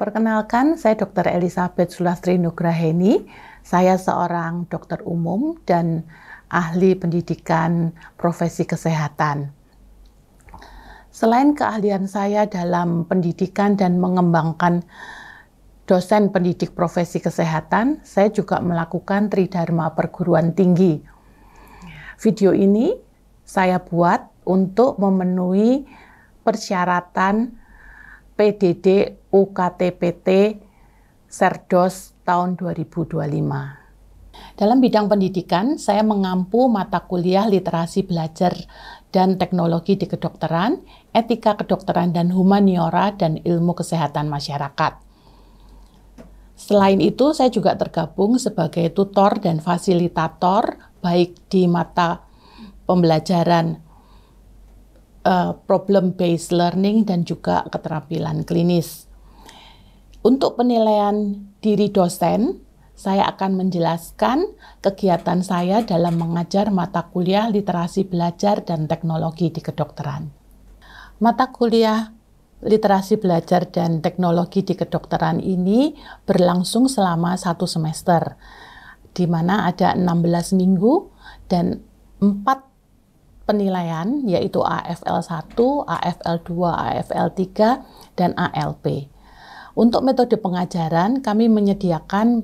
Perkenalkan, saya Dr. Elizabeth Sulastri Nugraheni. Saya seorang dokter umum dan ahli pendidikan profesi kesehatan. Selain keahlian saya dalam pendidikan dan mengembangkan dosen pendidik profesi kesehatan, saya juga melakukan Tridharma Perguruan Tinggi. Video ini saya buat untuk memenuhi persyaratan PDD UKTPT Serdos tahun 2025. Dalam bidang pendidikan, saya mengampu mata kuliah literasi belajar dan teknologi di kedokteran, etika kedokteran dan humaniora, dan ilmu kesehatan masyarakat. Selain itu, saya juga tergabung sebagai tutor dan fasilitator, baik di mata pembelajaran problem-based learning dan juga keterampilan klinis. Untuk penilaian diri dosen, saya akan menjelaskan kegiatan saya dalam mengajar mata kuliah literasi belajar dan teknologi di kedokteran. Mata kuliah literasi belajar dan teknologi di kedokteran ini berlangsung selama 1 semester, di mana ada 16 minggu dan 4 penilaian, yaitu AFL 1, AFL 2, AFL 3, dan ALP. Untuk metode pengajaran, kami menyediakan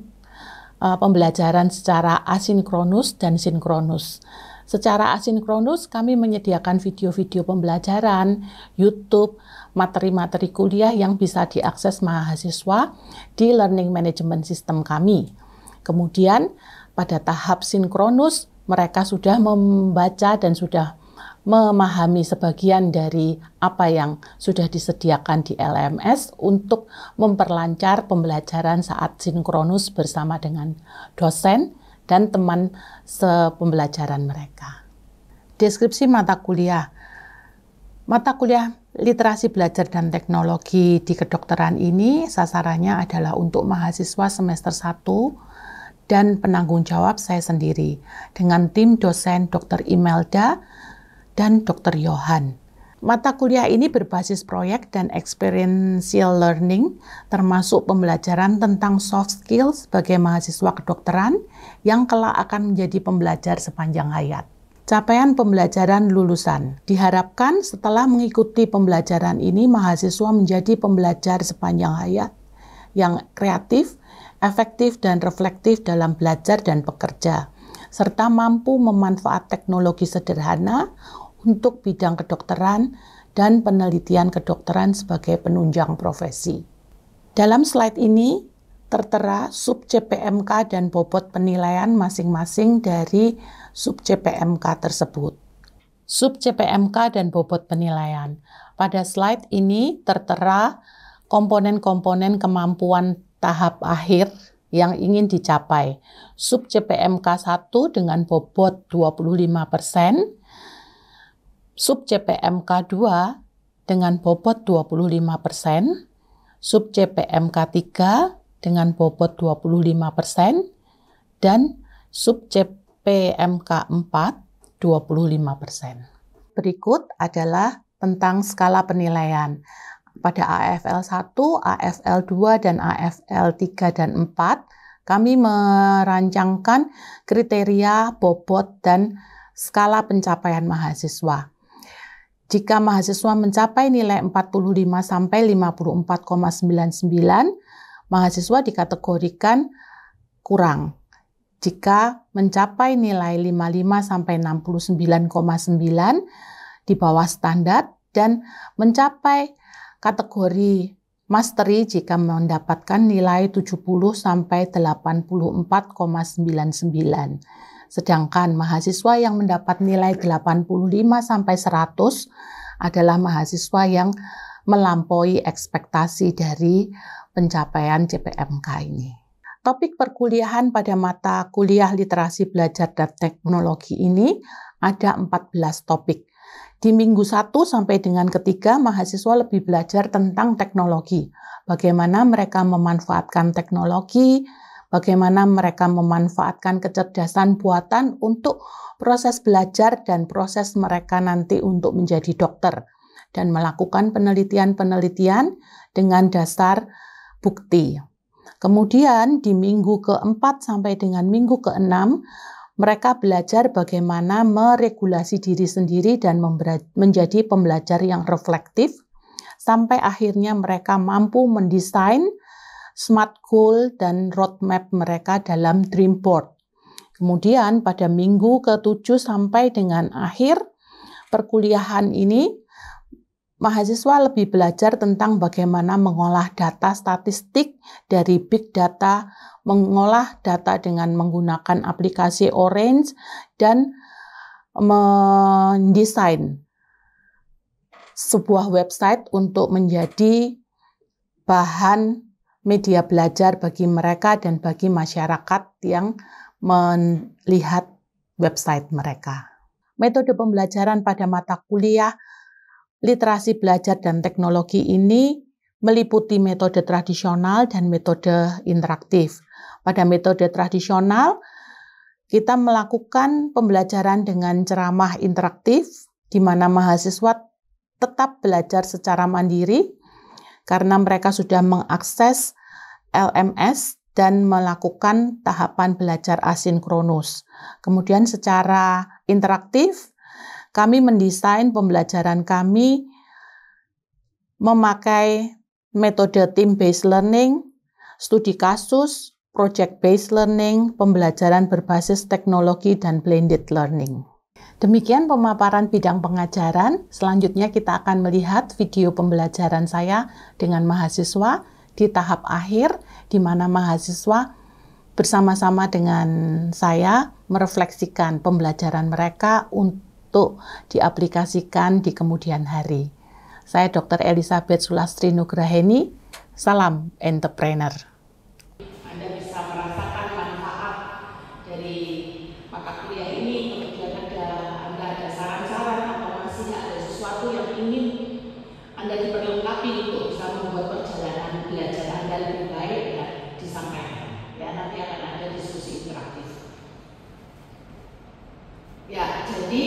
pembelajaran secara asinkronus dan sinkronus. Secara asinkronus, kami menyediakan video-video pembelajaran, YouTube, materi-materi kuliah yang bisa diakses mahasiswa di Learning Management System kami. Kemudian, pada tahap sinkronus, mereka sudah membaca dan sudah memahami sebagian dari apa yang sudah disediakan di LMS untuk memperlancar pembelajaran saat sinkronus bersama dengan dosen dan teman sepembelajaran mereka. Deskripsi mata kuliah. Mata kuliah literasi belajar dan teknologi di kedokteran ini sasarannya adalah untuk mahasiswa semester 1 dan penanggung jawab saya sendiri dengan tim dosen Dr. Imelda dan Dr. Johan. Mata kuliah ini berbasis proyek dan experiential learning, termasuk pembelajaran tentang soft skills sebagai mahasiswa kedokteran yang kelak akan menjadi pembelajar sepanjang hayat. Capaian pembelajaran lulusan. Diharapkan setelah mengikuti pembelajaran ini, mahasiswa menjadi pembelajar sepanjang hayat yang kreatif, efektif, dan reflektif dalam belajar dan bekerja, serta mampu memanfaat teknologi sederhana untuk bidang kedokteran dan penelitian kedokteran sebagai penunjang profesi. Dalam slide ini tertera sub CPMK dan bobot penilaian masing-masing dari sub CPMK tersebut. Sub CPMK dan bobot penilaian. Pada slide ini tertera komponen-komponen kemampuan tahap akhir yang ingin dicapai. Sub CPMK 1 dengan bobot 25%, sub CPMK 2 dengan bobot 25%, sub CPMK 3 dengan bobot 25%, dan sub CPMK 4 25%. Berikut adalah tentang skala penilaian. Pada AFL 1, AFL 2, dan AFL 3 dan 4, kami merancangkan kriteria, bobot, dan skala pencapaian mahasiswa. Jika mahasiswa mencapai nilai 45 sampai 54,99, mahasiswa dikategorikan kurang. Jika mencapai nilai 55 sampai 69,9 di bawah standar, dan mencapai kategori mastery jika mendapatkan nilai 70 sampai 84,99. Sedangkan mahasiswa yang mendapat nilai 85 sampai 100 adalah mahasiswa yang melampaui ekspektasi dari pencapaian CPMK ini. Topik perkuliahan pada mata kuliah literasi belajar dan teknologi ini ada 14 topik. Di minggu 1 sampai dengan ketiga, mahasiswa lebih belajar tentang teknologi. Bagaimana mereka memanfaatkan teknologi, bagaimana mereka memanfaatkan kecerdasan buatan untuk proses belajar dan proses mereka nanti untuk menjadi dokter. Dan melakukan penelitian-penelitian dengan dasar bukti. Kemudian di minggu ke-4 sampai dengan minggu ke-6, mereka belajar bagaimana meregulasi diri sendiri dan menjadi pembelajar yang reflektif, sampai akhirnya mereka mampu mendesain smart goal dan roadmap mereka dalam dream board. Kemudian pada minggu ke-7 sampai dengan akhir perkuliahan ini, mahasiswa lebih belajar tentang bagaimana mengolah data statistik dari big data, mengolah data dengan menggunakan aplikasi Orange, dan mendesain sebuah website untuk menjadi bahan media belajar bagi mereka dan bagi masyarakat yang melihat website mereka. Metode pembelajaran pada mata kuliah literasi belajar dan teknologi ini meliputi metode tradisional dan metode interaktif. Pada metode tradisional, kita melakukan pembelajaran dengan ceramah interaktif, di mana mahasiswa tetap belajar secara mandiri, karena mereka sudah mengakses LMS dan melakukan tahapan belajar asinkronus. Kemudian secara interaktif, kami mendesain pembelajaran kami memakai metode team-based learning, studi kasus, project-based learning, pembelajaran berbasis teknologi, dan blended learning. Demikian pemaparan bidang pengajaran. Selanjutnya kita akan melihat video pembelajaran saya dengan mahasiswa di tahap akhir, di mana mahasiswa bersama-sama dengan saya merefleksikan pembelajaran mereka untuk diaplikasikan di kemudian hari. Saya Dr. Elizabeth Sulastri Nugraheni, salam entrepreneur. Anda bisa merasakan manfaat dari mata kuliah ini, kemudian Anda ada saran-saran atau masih ada sesuatu yang ingin Anda diperlengkapi untuk bisa membuat perjalanan belajar Anda lebih baik, ya disampaikan. Ya, nanti akan ada diskusi interaktif. Ya, jadi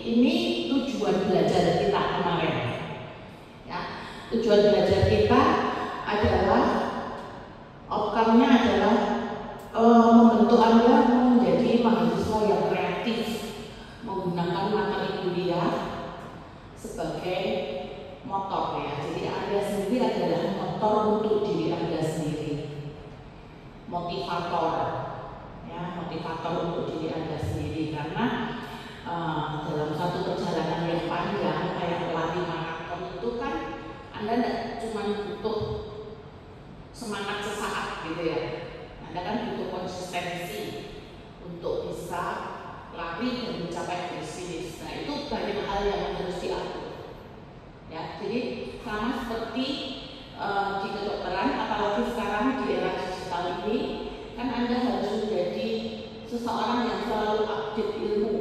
ini tujuan belajar kita kemarin. Ya, tujuan belajar kita adalah outcome-nya adalah membentuk Anda menjadi mahasiswa yang kreatif, menggunakan materi kuliah sebagai motor, ya. Jadi Anda sendiri adalah motor untuk diri Anda sendiri, motivator, ya, motivator untuk diri Anda sendiri, karena dalam satu perjalanan yang panjang kayak lari maraton itu kan Anda tidak cuma butuh semangat sesaat gitu ya, Anda kan butuh konsistensi untuk bisa lari dan mencapai finish. Nah, itu banyak hal yang harus diatur, ya. Jadi sama seperti di kedokteran, apalagi sekarang di era digital ini, kan Anda harus menjadi seseorang yang selalu update ilmu.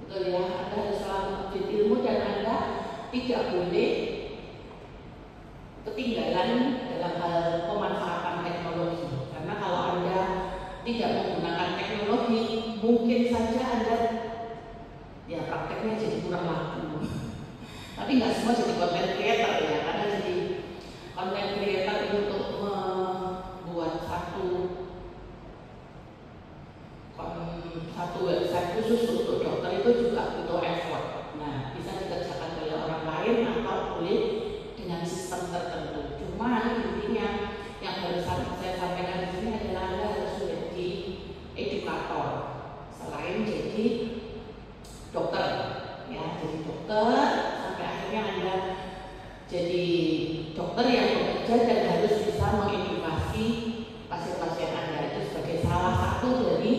Betul ya, Anda harus selalu update ilmu dan Anda tidak boleh ketinggalan dalam hal pemanfaatan teknologi. Karena kalau Anda tidak menggunakan teknologi, mungkin saja Anda ya prakteknya jadi kurang laku. Tapi nggak semua jadi content creator ya, karena jadi content creator untuk membuat satu website khusus untuk dokter itu juga butuh effort. Nah, bisa dikerjakan oleh orang lain atau boleh dengan sistem tertentu. Cuma intinya yang harus saya sampaikan di sini adalah Anda harus menjadi edukator selain jadi dokter, ya. Jadi dokter sampai akhirnya Anda jadi dokter yang bekerja dan harus bisa mengedukasi pasien-pasien Anda. Itu sebagai salah satu dari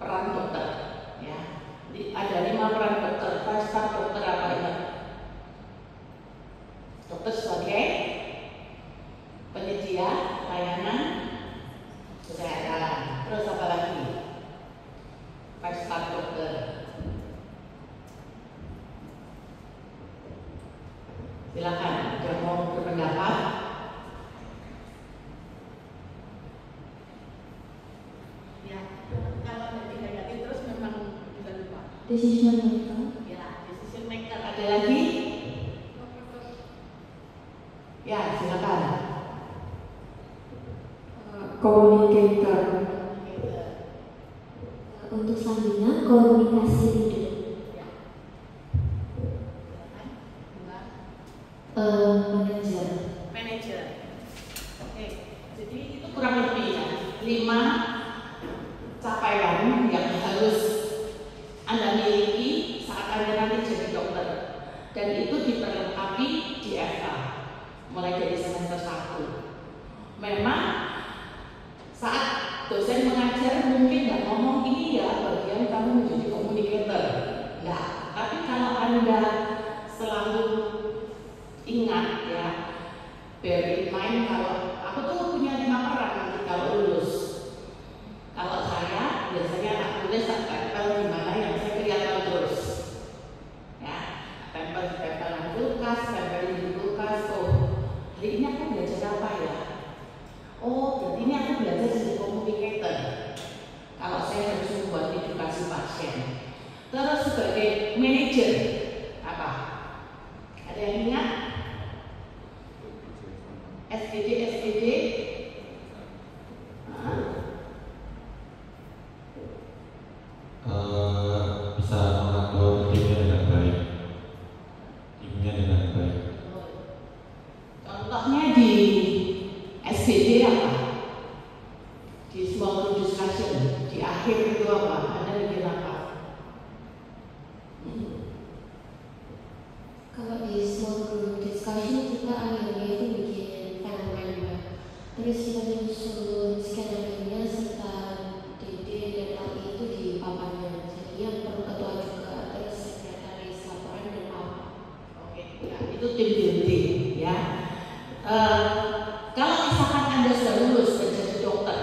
peran dokter, ya. Ada 5 peran dokter. 5-star dokter apa ingat? Dokter sebagai penyedia layanan kesehatan. Terus apa lagi? 5-star dokter. Silakan, ada mau berpendapat? Ya, kalau nanti negatif terus memang bisa lupa. Decision maker. Ya, decision maker. Ada lagi? Ya, silakan. Untuk selanjutnya komunikasi leader. Manajer. Manajer. Oke, jadi itu kurang lebih ya 5 capaian yang harus Anda miliki saat Anda nanti jadi dokter, dan itu diperlengkapi di FK mulai dari semester 1. Memang saat dosen mengajar mungkin nggak ngomong ini ya bagian kamu menjadi komunikator, enggak. Tapi kalau Anda selalu ingat ya, bear in mind kalau aku tuh punya 5 peran nanti kalau lulus. Kalau saya biasanya tak tulis tak tempel di mana yang saya kelihatan terus. Ya, tempel di tempelan kulkas, tempel di kulkas. Oh, hari ini aku belajar apa ya? Oh, berarti ini aku belajar jadi komunikator. Kalau saya harus membuat edukasi pasien. Terus sebagai manajer apa? Ada yang ingat? SDD. Bisa mengatur timnya dengan baik. Contohnya di SDD apa? Di small group discussion di akhir itu apa? Anda bikin apa? Kalau di small group discussion kita akhirnya itu bikin fenomena. Terus kita menyusun skenario serta DD dan AI itu di papannya. Jadi yang perlu ketua juga, terus sekretaris laporan dan apa. Oke, ya, itu tim building ya. Kalau misalkan Anda sudah lulus dan jadi dokter,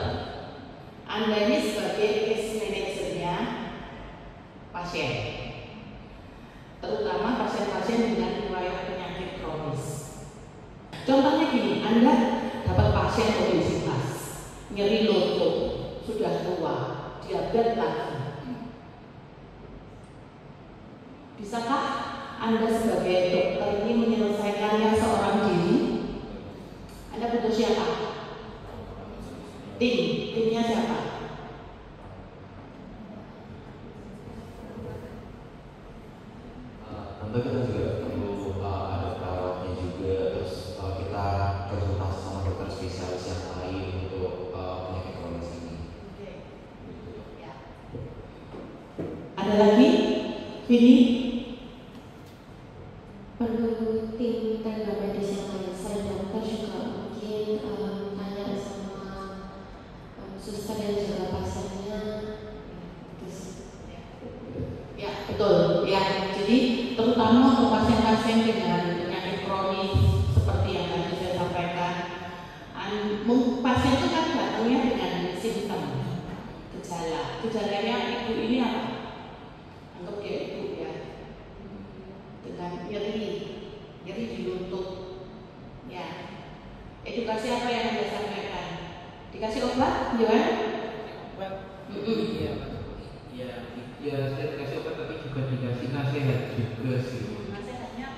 Anda ini sebagai case manajernya pasien, terutama pasien-pasien dengan riwayat penyakit kronis. Contohnya gini, Anda dapat pasien obesitas, nyeri lutut, sudah tua, diabetes lagi. Bisakah Anda sebagai dokter ini menyelesaikannya seorang diri? Anda butuh siapa? Timnya siapa? Tentu kita juga perlu ada perawatnya juga, terus kita konsultasi sama dokter spesialis yang lain untuk penyakit kronis ini. Ya. Ada lagi? Vini? Perlu tim tenaga medis yang lain. Selain dokter juga mungkin tanya sama suster dan juga pasiennya. Ya, betul. Ya, jadi terutama untuk pasien-pasien dengan penyakit kronis seperti yang tadi saya sampaikan, pasien itu kan datangnya dengan simptom, gejalanya ibu ini apa? Anggap dia ibu ya, dengan nyeri di lutut. Ya, edukasi apa yang Anda sampaikan? Dikasih obat, gimana? Ya, saya dikasih obat tapi juga dikasih nasihat juga sih.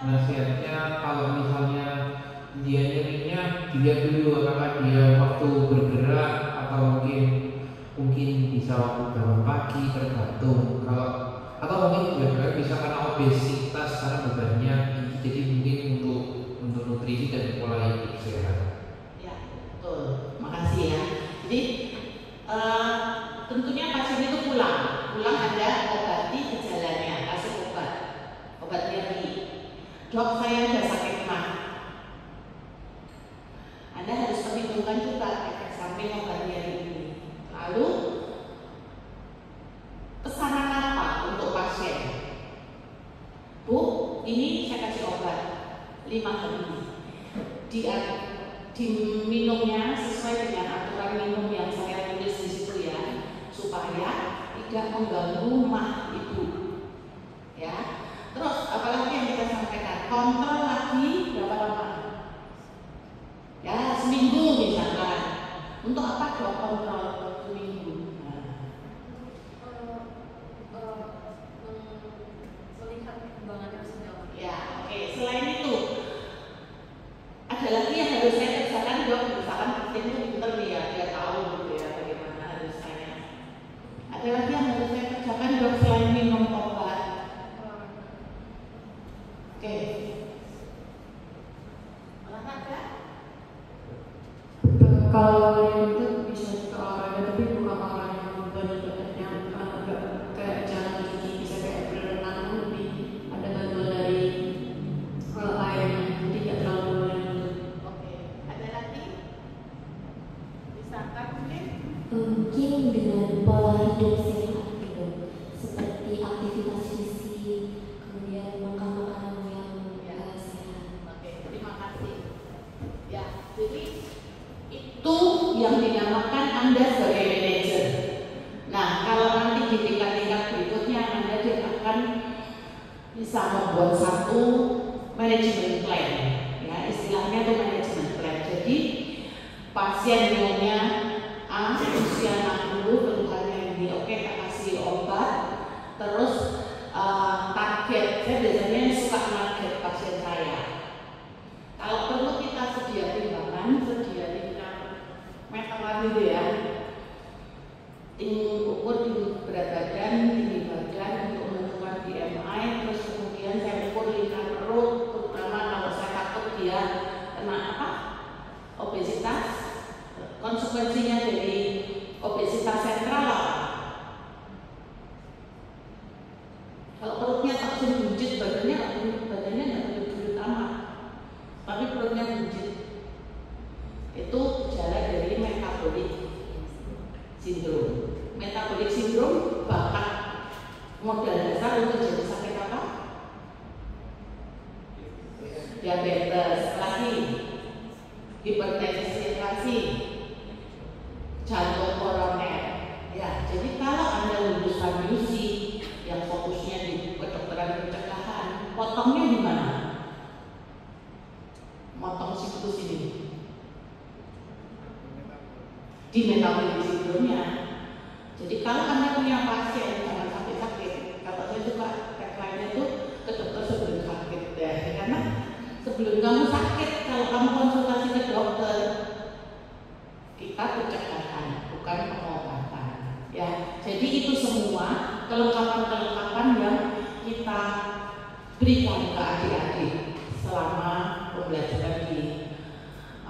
Nasihatnya kalau misalnya dia nyerinya dilihat dulu apakah dia waktu bergerak atau mungkin bisa waktu bangun pagi, tergantung. Kalau atau mungkin juga bisa karena obesitas karena bebannya tinggi, jadi mungkin untuk nutrisi dan pola hidup sehat. Ya, betul. Makasih ya. Jadi tentunya pasien itu pulang Anda obati gejalanya, kasih obat nyeri. Dok, saya ada sakit mah. Anda harus perhitungkan juga efek samping obat nyeri ini. Lalu pesanan apa untuk pasien? Bu, ini saya kasih obat 5 hari. Diminumnya sesuai dengan aturan minum yang saya tulis di situ ya, supaya tidak mengganggu mah ibu. Ya. Terus apalagi yang kita sampaikan, kontrol lagi berapa lama? Ya, seminggu misalkan. Untuk apa dok kontrol seminggu? Melihat perkembangannya sejauh. Ya, oke. Selain itu, ada lagi yang harus saya kerjakan dok. Misalkan pasien itu pinter nih ya, dia tahu gitu ya bagaimana harus tanya. Ada lagi yang harus saya bisa membuat satu management plan, ya istilahnya itu management plan. Jadi pasien nyonya A usia 60 keluhannya ini, oke kita kasih obat, terus target, saya biasanya suka target pasien saya. Kalau perlu kita sedia timbangan, sedia meteran gitu ya, ukur tinggi berat badan, tinggi badan untuk menentukan BMI, terus kemudian saya ukur lingkar perut, terutama kalau saya takut dia kena obesitas. Konsekuensinya dari obesitas sentral apa? Kalau perutnya tak buncit, badannya nggak buncit amat, tapi perutnya buncit, itu gejala dari metabolic syndrome. Metabolic syndrome bahkan modal dasar untuk jadi sakit apa? Diabetes, lagi hipertensi, jantung koroner. Ya, jadi kalau Anda lulusan UC yang fokusnya di kedokteran pencegahan, potongnya di mana? Motong siklus ini di metabolic syndrome-nya. Jadi kalau Anda punya pasien jangan sampai sakit. Kalau saya suka tagline-nya itu ke dokter sebelum sakit ya, karena sebelum kamu sakit, kalau kamu konsultasi ke dokter, kita pencegahan bukan pengobatan. Ya, jadi itu semua kelengkapan-kelengkapan yang kita berikan ke adik-adik selama pembelajaran di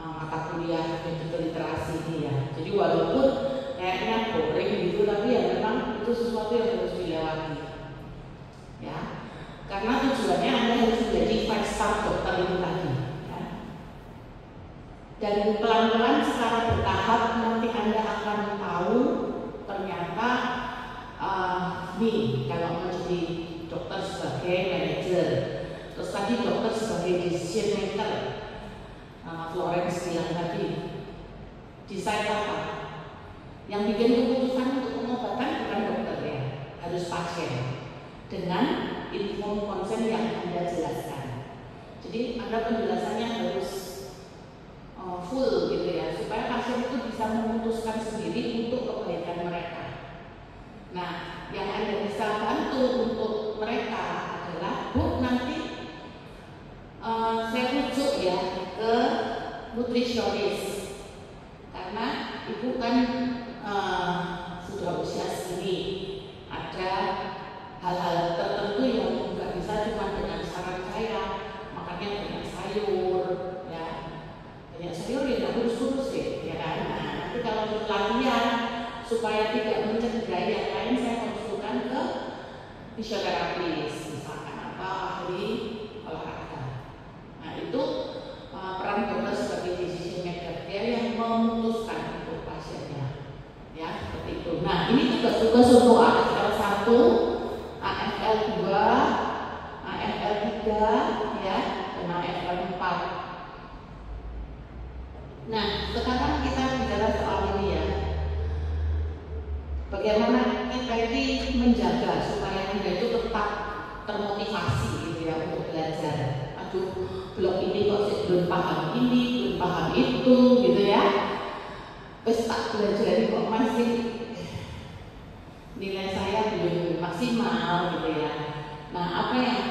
mata kuliah medical literasi ini ya. Jadi walaupun kayaknya boring gitu, tapi ya memang itu sesuatu yang harus dilewati. Ya, karena tujuannya Anda harus menjadi 5-star dokter itu tadi. Ya. Dan pelan-pelan secara bertahap nanti Anda akan tahu ternyata nih kalau menjadi dokter sebagai manajer, terus tadi dokter sebagai decision maker. Florence bilang tadi, desain apa? Yang bikin keputusan untuk pengobatan bukan dokter ya, harus pasien dengan informed consent yang Anda jelaskan. Jadi Anda penjelasannya harus full gitu ya, supaya pasien itu bisa memutuskan sendiri untuk kebaikan mereka. Nah, yang Anda bisa bantu untuk mereka adalah, Bu, nanti saya rujuk ya ke nutrisionis, karena ibu kan sudah usia segini, ada hal-hal tertentu yang nggak bisa cuma dengan saran saya, makanya banyak sayur ya, banyak sayur ya nggak kurus-kurus ya kan. Nah, nanti kalau latihan supaya tidak mencederai yang lain, saya konsultan ke fisioterapis misalkan atau ahli olahraga. Nah, itu peran dokter sebagai decision maker, dia yang memutuskan untuk pasiennya, ya seperti itu. Nah, ini tugas-tugas untuk AFL 1, AFL 2, AFL 3, ya, dan AFL 4. Nah, sekarang kita bicara soal ini ya, bagaimana kita ini menjaga supaya Anda itu tetap termotivasi gitu ya untuk belajar. Aduh, blog ini kok belum paham ini, belum paham itu gitu ya. Terus tak belajar kok masih nilai saya belum maksimal gitu ya. Nah, apa yang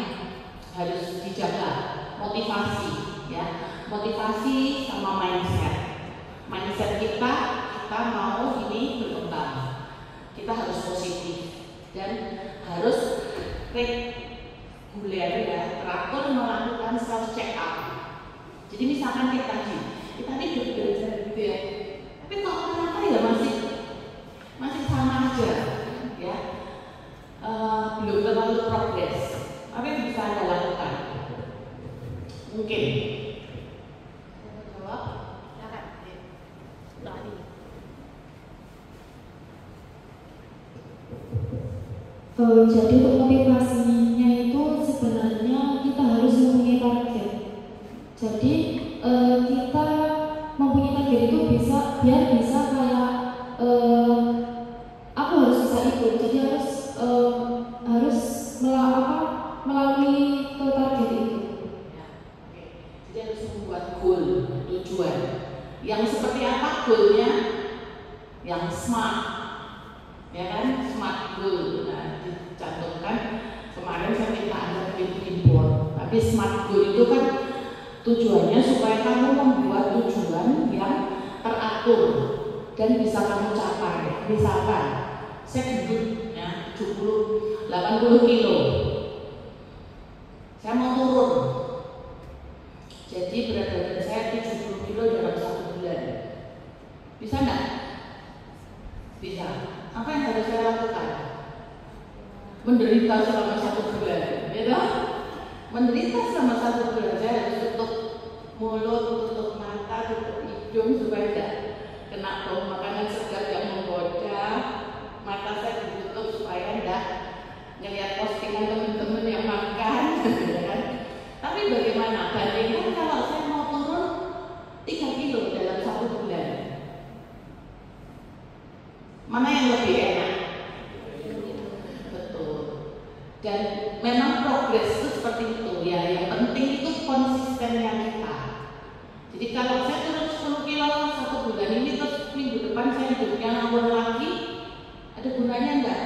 harus dijaga? Motivasi ya. Motivasi sama mindset. Mindset kita mau ini berkembang. Kita harus positif dan harus reguler ya, teratur melakukan self check up. Jadi misalkan kita tadi udah belajar gitu ya, tapi kok kenapa ya masih sama aja ya, belum terlalu progres. Apa yang bisa Anda lakukan? Mungkin jawab, silakan. Jadi untuk motivasinya itu sebenarnya kita harus mempunyai target. Jadi kita mempunyai target itu biar bisa kayak aku harus bisa ikut. Jadi harus melalui Tapi SMART goal itu kan tujuannya supaya kamu membuat tujuan yang teratur dan bisa kamu capai. Misalkan saya gendut ya 80 kilo, saya mau turun, jadi berat badan saya 70 kilo dalam 1 bulan. Bisa nggak? Bisa. Apa yang harus saya lakukan? Menderita selama 1 bulan, ya. Menderita selama 1 bulan, saya harus tutup mulut, tutup mata, tutup hidung supaya tidak kena bau makanan sedap yang menggoda. Mata saya ditutup supaya tidak ngelihat postingan teman-teman yang makan, ya kan? Tapi bagaimana? Bandingkan kalau saya mau turun 3 kilo dalam 1 bulan, mana yang lebih enak? Betul. Dan memang progres itu seperti itu ya. Yang penting itu konsistennya kita. Jadi kalau saya turun 10 kilo 1 bulan ini, terus minggu depan saya hidupnya ngawur lagi, ada gunanya enggak?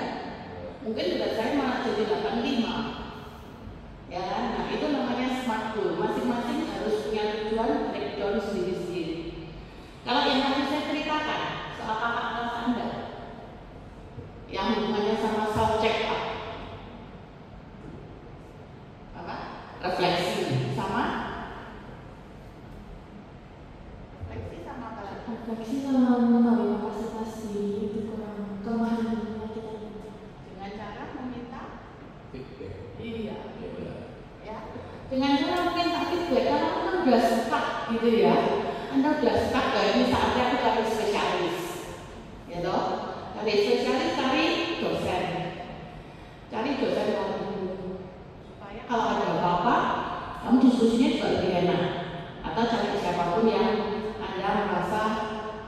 Mungkin berat saya malah jadi 85. Ya, nah itu namanya SMART goal. Masing-masing harus punya tujuan, breakdown sendiri-sendiri. Kalau yang tadi saya ceritakan soal kakak kelas Anda yang hubungannya sama self check up, apa? Refleksi sama Refleksi sama mengetahui kapasitas diri itu kurang kemampuan kita dengan cara meminta Feedback. iya Iya. ya, dengan cara meminta feedback. Karena Anda udah stuck gitu ya, Anda udah stuck kayak ini saatnya aku cari spesialis, ya toh, cari spesialis, cari dosen kamu dulu, supaya kalau ada apa-apa kamu diskusinya juga lebih enak, atau cari siapapun yang Anda merasa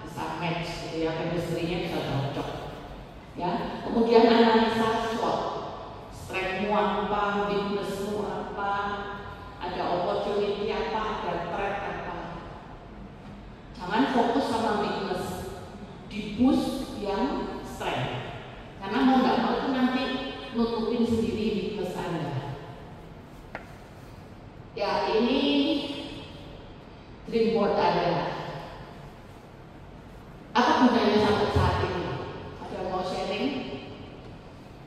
bisa match gitu ya, chemistry-nya bisa cocok ya. Kemudian analisa SWOT, strength-mu apa, weakness-mu apa, ada opportunity apa, ada threat apa. Jangan fokus sama weakness, di-boost yang strength, karena mau nggak mau itu nanti nutupin sendiri weakness Anda. Ya, ini dream board Anda. Apa gunanya sampai saat ini? Ada yang mau sharing?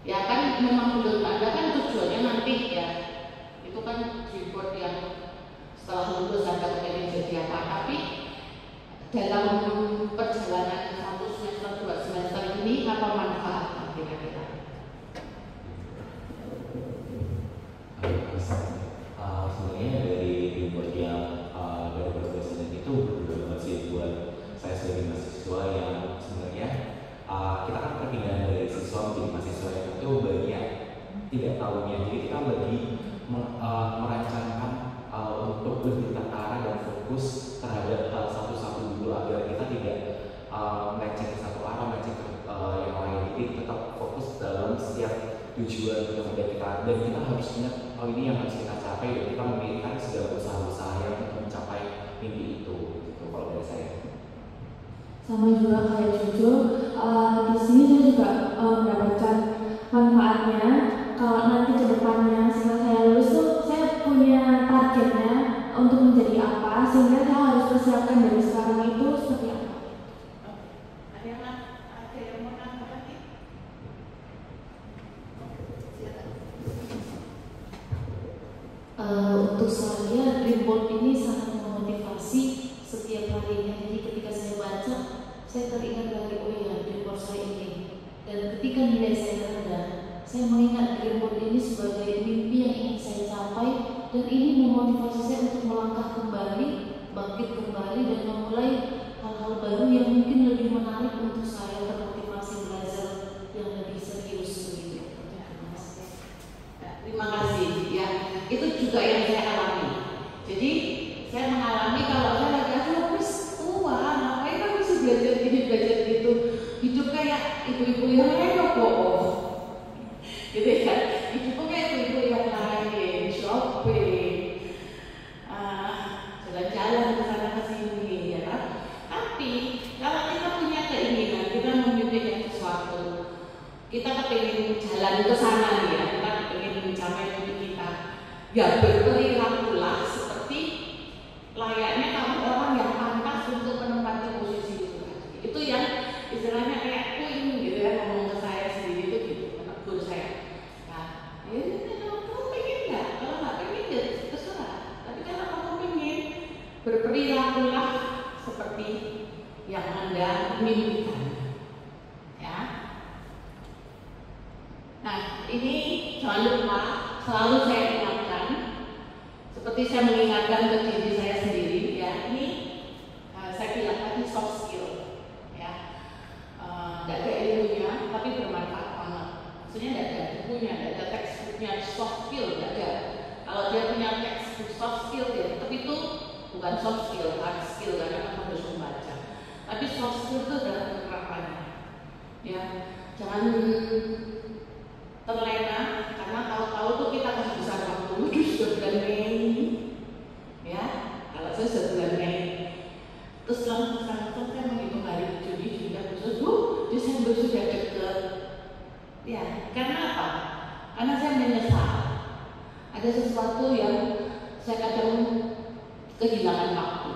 Ya kan memang belum ada kan tujuannya nanti ya. Itu kan dream board yang setelah lulus Anda pengen jadi apa. Tapi dalam perjalanan 1 semester, 2 semester ini apa manfaatnya kira-kira? Sebenarnya dari report yang dari presiden itu berguna banget sih buat saya sebagai mahasiswa yang sebenarnya kita kan perpindahan dari siswa menjadi mahasiswa yang itu banyak tidak tahunya. Jadi kita lagi merancangkan untuk lebih terarah dan fokus terhadap satu-satu dulu agar kita tidak melenceng ke satu arah, melenceng ke yang lain. Jadi tetap fokus dalam setiap tujuan yang ada kita, dan kita harus ingat ini yang harus kita capai, dan kita memiliki segala usaha-usaha yang untuk mencapai mimpi itu gitu kalau dari saya. sama juga kayak Jojo. Di sini saya juga mendapatkan manfaatnya. Kalau nanti ke depannya setelah saya lulus tuh saya punya targetnya untuk menjadi apa, sehingga saya harus persiapkan dari sekarang itu seperti apa. Ada yang mau nambah lagi? Untuk saya dream board ini sangat memotivasi setiap harinya. Jadi ketika saya baca, saya teringat dari oh ya dream board saya ini. Dan ketika nilai saya rendah, saya mengingat dream board ini sebagai mimpi yang ingin saya capai, dan ini memotivasi saya untuk melangkah kembali, bangkit kembali, dan memulai hal-hal baru yang mungkin lebih menarik untuk saya, termotivasi belajar yang lebih serius begitu. Terima kasih ya. Itu juga yang saya alami. Jadi saya mengalami kalau saya lagi habis tua, ngapain kan bisa belajar gini belajar gitu. Hidup kayak ibu-ibu yang lain kok. Gitu ya. Hidup kayak ibu-ibu yang lain, shopping, jalan-jalan ke sana ke sini ya kan. Tapi kalau kita punya keinginan, kita memimpikan sesuatu, kita kepingin jalan ke sana nih ya, kita kepingin mencapai mimpi kita. Ya berperilakulah seperti layaknya kamu orang yang pantas untuk menempati posisi itu tadi. Itu yang istilahnya kayak queen gitu ya, ngomong ke saya sendiri itu gitu, menegur saya. Nah, ya kalau kamu pengen nggak? Kalau nggak pengen ya terserah. Tapi kalau kamu pengen, berperilakulah seperti yang Anda mimpikan. Ya. Nah, ini jangan lupa selalu saya ingatkan, seperti saya mengingatkan ke diri saya sendiri, ya ini saya bilang tadi soft skill, ya tidak ada ilmunya tapi bermanfaat banget. Maksudnya tidak ada bukunya, tidak ada textbooknya soft skill, tidak ada. Kalau dia punya textbook soft skill, ya tetap itu bukan soft skill, hard skill karena kamu harus membaca. Tapi soft skill itu adalah penerapannya. Ya, jangan terlena karena tahu-tahu tuh kita kehabisan waktu. Waduh, sudah bulan Mei, ya. Kalau saya sudah bulan Mei, terus langsung saya menghitung hari Juni, Juli, Agustus, Desember sudah dekat. Ya, karena apa? Karena saya menyesal. Ada sesuatu yang saya kadang kehilangan waktu.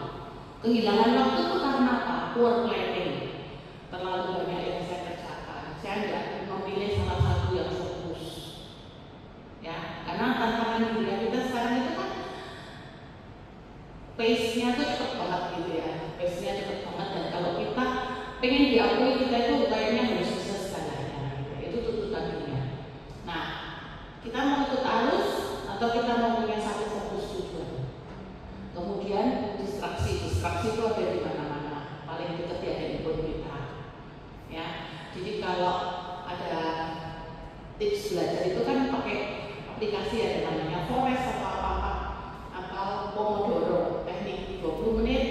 Kehilangan waktu itu karena apa? Poor planning. Terlalu banyak yang saya kerjakan. Saya tidak memilih salah satu yang fokus. Ya, karena tantangan dunia kita sekarang itu kan pace-nya tuh cepet banget gitu ya. Pace-nya cepet banget, dan kalau kita pengen diakui kita itu kayaknya harus sukses segalanya. Gitu. Itu tuntutan dunia. Nah, kita mau ikut arus atau kita mau punya satu fokus tujuan. Kemudian distraksi itu ada di mana-mana. Paling dekat ya di handphone kita. Ya, jadi kalau ada tips belajar itu kan pakai aplikasi ada namanya Forest atau apa-apa atau Pomodoro, teknik 20 menit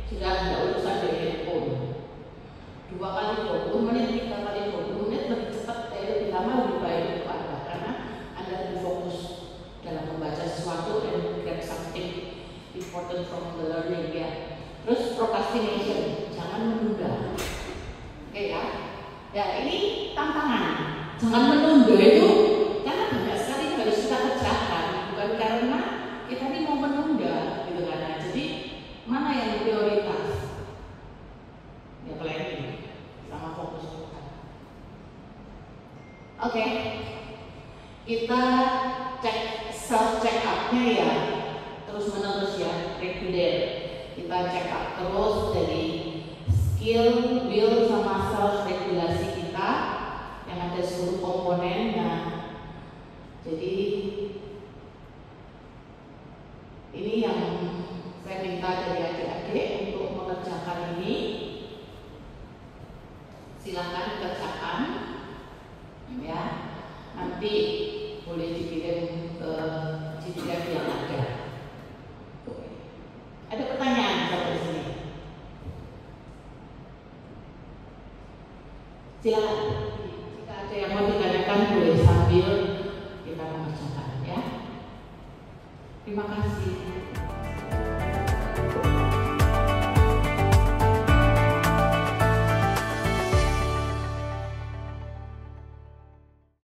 sudah tidak urusan dari handphone. 2 kali 20 menit, 3 kali 20 menit lebih cepat, lebih lama, lebih baik untuk Anda karena Anda lebih fokus dalam membaca sesuatu and grab something important from the learning ya. Terus procrastination, jangan menunda. Oke ya. Ya ini tantangan. Jangan menunda itu karena banyak sekali yang harus kita kerjakan, bukan karena kita ini mau menunda gitu kan. Nah, jadi mana yang prioritas? Ya planning sama fokus kita. Oke. Kita cek self check up-nya ya. Terus menerus ya, reguler. Kita check up terus dari skill, will, sama self regulasi kita yang ada 10 komponen. Nah, jadi ini yang saya minta dari adik-adik untuk mengerjakan ini. Silakan kerjakan, ya. Nanti boleh dikirim ke PDF yang ada. Ada pertanyaan sampai sini? Silakan. Jika ada yang mau ditanyakan boleh sambil kita mengerjakan ya. Terima kasih.